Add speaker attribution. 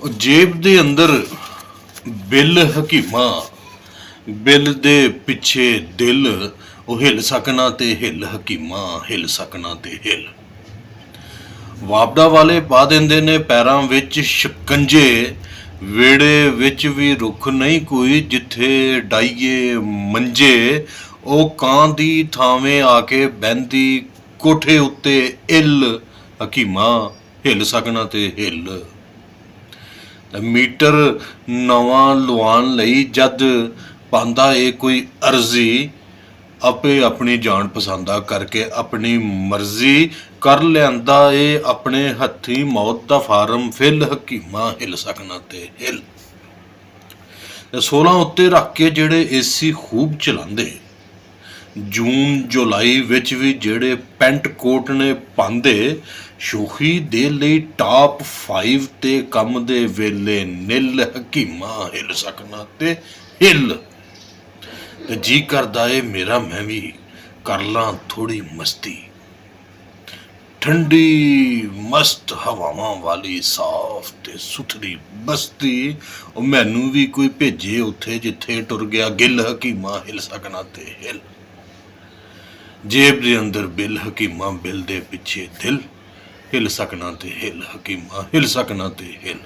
Speaker 1: ਜੇਬ ਦੇ ਅੰਦਰ ਬਿੱਲ ਹਕੀਮਾ, ਬਿੱਲ ਦੇ ਪਿੱਛੇ ਦਿਲ, ਉਹ ਹਿੱਲ ਸਕਣਾ ਤੇ ਹਿੱਲ ਹਕੀਮਾ, ਹਿੱਲ ਸਕਣਾ ਤੇ ਹਿੱਲ। ਵਾਪਡਾ ਵਾਲੇ ਪਾ ਦਿੰਦੇ ਨੇ ਪੈਰਾਂ ਵਿੱਚ ਸ਼ਿਕੰਜੇ, ਵਿਹੜੇ ਵਿੱਚ ਵੀ ਰੁੱਖ ਨਹੀਂ ਕੋਈ ਜਿੱਥੇ ਡਾਈਏ ਮੰਜੇ। ਉਹ ਕਾਂ ਦੀ ਥਾਵੇਂ ਆ ਕੇ ਬਹਿੰਦੀ ਕੋਠੇ ਉੱਤੇ ਇੱਲ, ਹਕੀਮਾ ਹਿੱਲ ਸਕਣਾ ਤੇ ਹਿੱਲ। ਮੀਟਰ ਨਵਾਂ ਲਵਾਉਣ ਲਈ ਜਦ ਪਾਉਂਦਾ ਏ ਕੋਈ ਅਰਜ਼ੀ, ਆਪੇ ਆਪਣੀ ਜਾਣ ਪਸੰਦਾ ਕਰਕੇ ਆਪਣੀ ਮਰਜ਼ੀ ਕਰ ਲਿਆਂਦਾ ਏ ਆਪਣੇ ਹੱਥੀਂ ਮੌਤ ਦਾ ਫਾਰਮ ਫਿਲ, ਹਕੀਮਾ ਹਿੱਲ ਸਕਣਾ ਤੇ ਹਿੱਲ। 16 ਉੱਤੇ ਰੱਖ ਕੇ ਜਿਹੜੇ ਏਸੀ ਖੂਬ ਚਲਾਉਂਦੇ, ਜੂਨ ਜੁਲਾਈ ਵਿੱਚ ਵੀ ਜਿਹੜੇ ਪੈਂਟ ਕੋਟ ਨੇ ਪਾਉਂਦੇ, ਸ਼ੋਖੀ ਦੇ ਲਈ ਟਾਪ 5 ਤੇ ਕੰਮ ਦੇ ਵੇਲੇ ਨਿੱਲ, ਹਕੀਮਾ ਹਿੱਲ ਸਕਣਾ ਤੇ ਹਿੱਲ। ਤੇ ਜੀ ਕਰਦਾ ਏ ਮੇਰਾ ਮੈਂ ਵੀ ਕਰ ਲਾਂ ਥੋੜੀ ਮਸਤੀ, ਠੰਡੀ ਮਸਤ ਹਵਾਵਾਂ ਵਾਲੀ ਸਾਫ ਤੇ ਸੁਥਰੀ ਬਸਤੀ। ਉਹ ਮੈਨੂੰ ਵੀ ਕੋਈ ਭੇਜੇ ਉੱਥੇ ਜਿੱਥੇ ਟੁਰ ਗਿਆ ਗਿੱਲ, ਹਕੀਮਾ ਹਿੱਲ ਸਕਣਾ ਤੇ ਹਿੱਲ। ਜੇਬ ਦੇ ਅੰਦਰ ਬਿੱਲ, ਹਕੀਮਾ ਬਿੱਲ ਦੇ ਪਿੱਛੇ ਦਿਲ, ਹਿੱਲ ਸਕਣਾ ਤੇ ਹਿੱਲ, ਹਕੀਮਾ ਹਿੱਲ ਸਕਣਾ ਤੇ ਹਿੱਲ।